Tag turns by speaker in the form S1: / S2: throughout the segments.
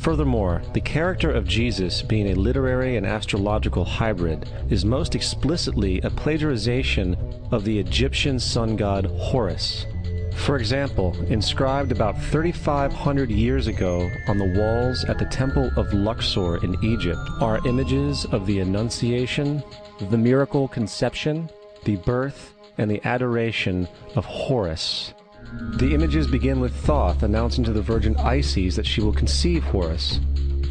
S1: Furthermore, the character of Jesus being a literary and astrological hybrid is most explicitly a plagiarization of the Egyptian sun god Horus. For example, inscribed about 3,500 years ago on the walls at the Temple of Luxor in Egypt are images of the Annunciation, the miracle conception, the birth, and the adoration of Horus. The images begin with Thoth announcing to the Virgin Isis that she will conceive Horus,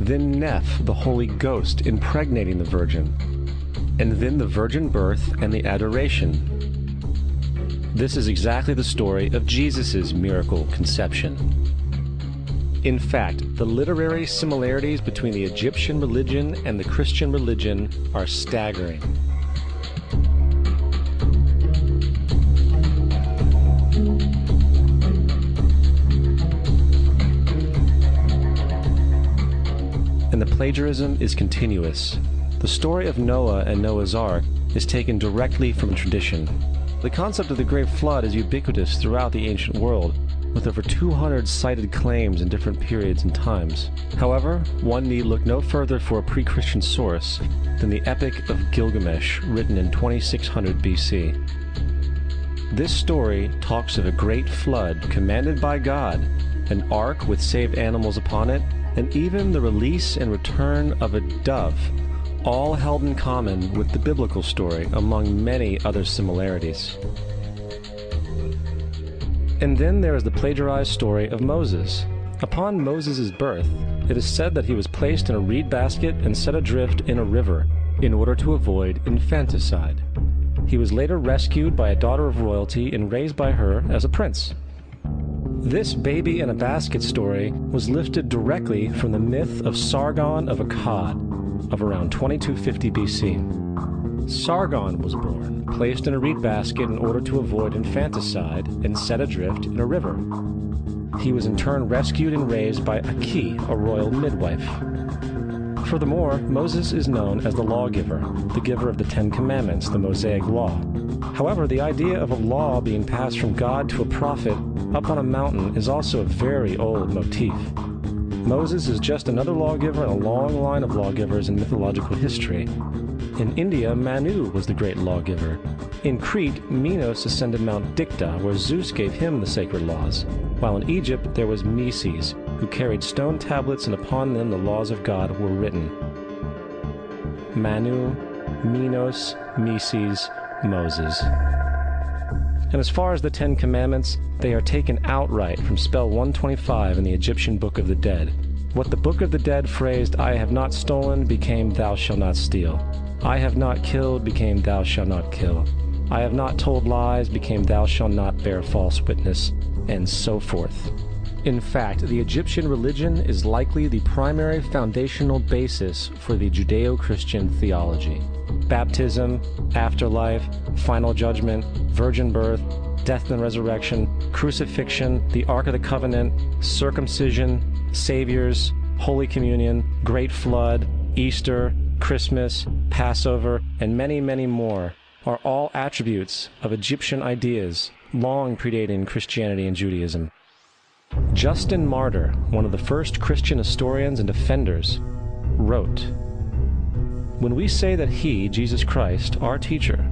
S1: then Neph, the Holy Ghost, impregnating the Virgin, and then the virgin birth and the adoration. This is exactly the story of Jesus' miracle conception. In fact, the literary similarities between the Egyptian religion and the Christian religion are staggering. And the plagiarism is continuous. The story of Noah and Noah's Ark is taken directly from tradition. The concept of the Great Flood is ubiquitous throughout the ancient world, with over 200 cited claims in different periods and times. However, one need look no further for a pre-Christian source than the Epic of Gilgamesh, written in 2600 BC. This story talks of a great flood commanded by God, an ark with saved animals upon it, and even the release and return of a dove, all held in common with the biblical story, among many other similarities. And then there is the plagiarized story of Moses. Upon Moses' birth, it is said that he was placed in a reed basket and set adrift in a river in order to avoid infanticide. He was later rescued by a daughter of royalty and raised by her as a prince. This baby in a basket story was lifted directly from the myth of Sargon of Akkad of around 2250 BC. Sargon was born, placed in a reed basket in order to avoid infanticide, and set adrift in a river. He was in turn rescued and raised by Aki, a royal midwife. Furthermore, Moses is known as the lawgiver, the giver of the Ten Commandments, the Mosaic Law. However, the idea of a law being passed from God to a prophet up on a mountain is also a very old motif. Moses is just another lawgiver in a long line of lawgivers in mythological history. In India, Manu was the great lawgiver. In Crete, Minos ascended Mount Dicta, where Zeus gave him the sacred laws, while in Egypt there was Meses, who carried stone tablets and upon them the laws of God were written. Manu, Minos, Meses, Moses. And as far as the Ten Commandments, they are taken outright from spell 125 in the Egyptian Book of the Dead. What the Book of the Dead phrased, "I have not stolen," became "Thou shalt not steal." "I have not killed," became "Thou shalt not kill." "I have not told lies," became "Thou shalt not bear false witness," and so forth. In fact, the Egyptian religion is likely the primary foundational basis for the Judeo-Christian theology. Baptism, afterlife, final judgment, virgin birth, death and resurrection, crucifixion, the Ark of the Covenant, circumcision, saviors, Holy Communion, Great Flood, Easter, Christmas, Passover, and many, many more are all attributes of Egyptian ideas long predating Christianity and Judaism. Justin Martyr, one of the first Christian historians and defenders, wrote, "When we say that he, Jesus Christ, our teacher,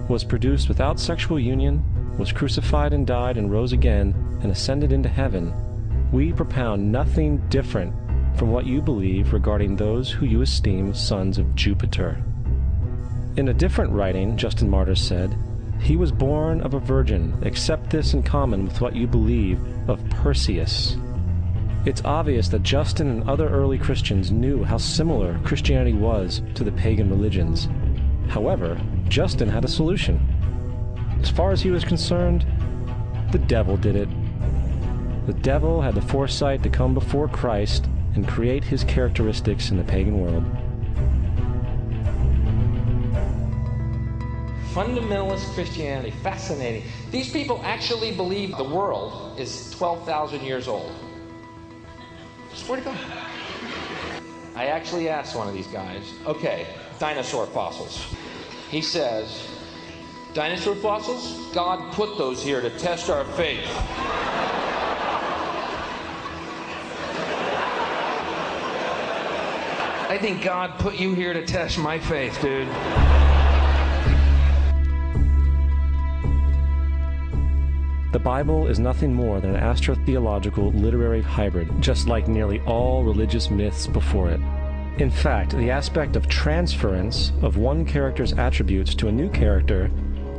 S1: was produced without sexual union, was crucified and died and rose again and ascended into heaven, we propound nothing different from what you believe regarding those who you esteem sons of Jupiter." In a different writing, Justin Martyr said, "He was born of a virgin, accept this in common with what you believe of Perseus." It's obvious that Justin and other early Christians knew how similar Christianity was to the pagan religions. However, Justin had a solution. As far as he was concerned, the devil did it. The devil had the foresight to come before Christ and create his characteristics in the pagan world.
S2: Fundamentalist Christianity, fascinating. These people actually believe the world is 12,000 years old. Swear to God. I actually asked one of these guys, okay, dinosaur fossils. He says, dinosaur fossils? God put those here to test our faith. I think God put you here to test my faith, dude.
S1: The Bible is nothing more than an astrotheological literary hybrid, just like nearly all religious myths before it. In fact, the aspect of transference of one character's attributes to a new character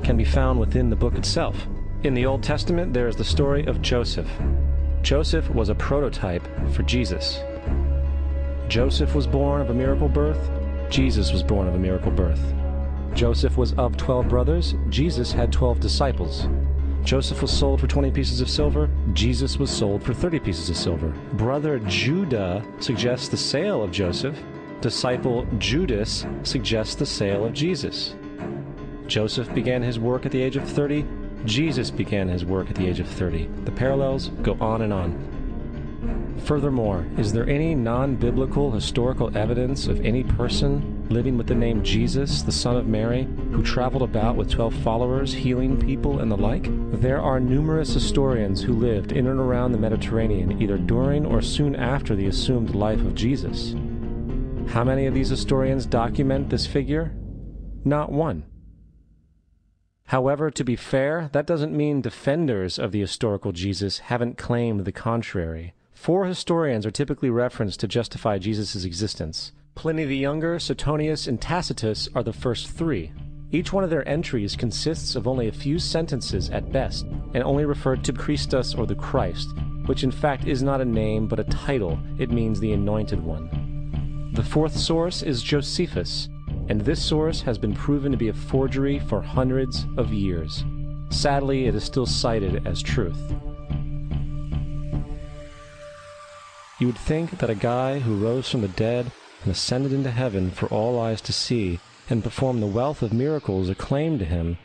S1: can be found within the book itself. In the Old Testament, there is the story of Joseph. Joseph was a prototype for Jesus. Joseph was born of a miracle birth. Jesus was born of a miracle birth. Joseph was of 12 brothers. Jesus had 12 disciples. Joseph was sold for 20 pieces of silver. Jesus was sold for 30 pieces of silver. Brother Judah suggests the sale of Joseph. Disciple Judas suggests the sale of Jesus. Joseph began his work at the age of 30. Jesus began his work at the age of 30. The parallels go on and on. Furthermore, is there any non-biblical historical evidence of any person living with the name Jesus, the son of Mary, who traveled about with 12 followers, healing people and the like? There are numerous historians who lived in and around the Mediterranean, either during or soon after the assumed life of Jesus. How many of these historians document this figure? Not one. However, to be fair, that doesn't mean defenders of the historical Jesus haven't claimed the contrary. 4 historians are typically referenced to justify Jesus' existence. Pliny the Younger, Suetonius, and Tacitus are the first 3. Each one of their entries consists of only a few sentences at best, and only referred to Christus or the Christ, which in fact is not a name but a title. It means the Anointed One. The 4th source is Josephus, and this source has been proven to be a forgery for hundreds of years. Sadly, it is still cited as truth. You would think that a guy who rose from the dead and ascended into heaven for all eyes to see and performed the wealth of miracles acclaimed to him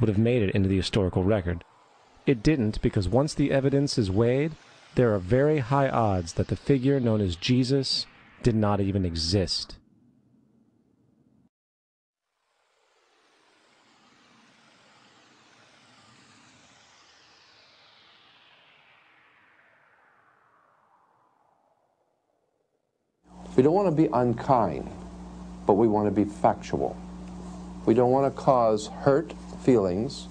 S1: would have made it into the historical record. It didn't, because once the evidence is weighed, there are very high odds that the figure known as Jesus did not even exist.
S3: We don't want to be unkind, but we want to be factual. We don't want to cause hurt feelings,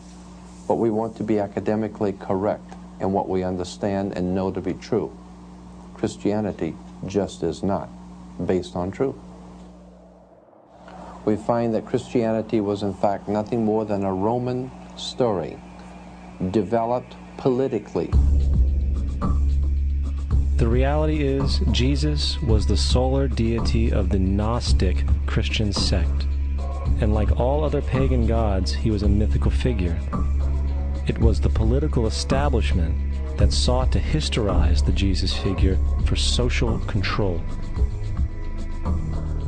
S3: but we want to be academically correct in what we understand and know to be true. Christianity just is not based on truth. We find that Christianity was in fact nothing more than a Roman story, developed politically.
S1: The reality is, Jesus was the solar deity of the Gnostic Christian sect, and like all other pagan gods, he was a mythical figure. It was the political establishment that sought to historize the Jesus figure for social control.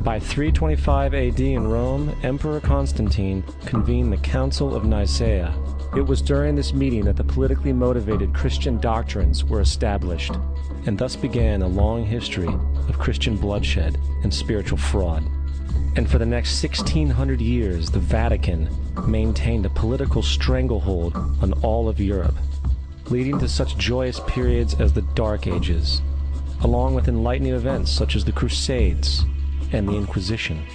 S1: By 325 AD in Rome, Emperor Constantine convened the Council of Nicaea. It was during this meeting that the politically motivated Christian doctrines were established, and thus began a long history of Christian bloodshed and spiritual fraud. And for the next 1600 years, the Vatican maintained a political stranglehold on all of Europe, leading to such joyous periods as the Dark Ages, along with enlightening events such as the Crusades and the Inquisition.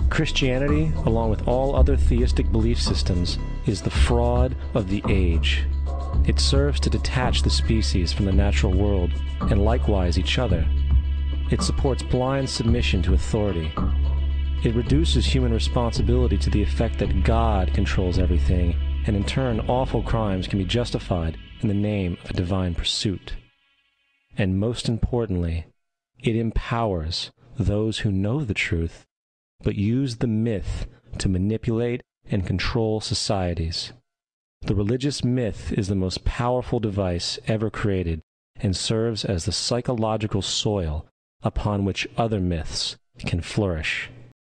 S1: Christianity, along with all other theistic belief systems, is the fraud of the age. It serves to detach the species from the natural world, and likewise each other. It supports blind submission to authority. It reduces human responsibility to the effect that God controls everything, and in turn awful crimes can be justified in the name of a divine pursuit. And most importantly, it empowers those who know the truth, but use the myth to manipulate and control societies. The religious myth is the most powerful device ever created and serves as the psychological soil upon which other myths can flourish.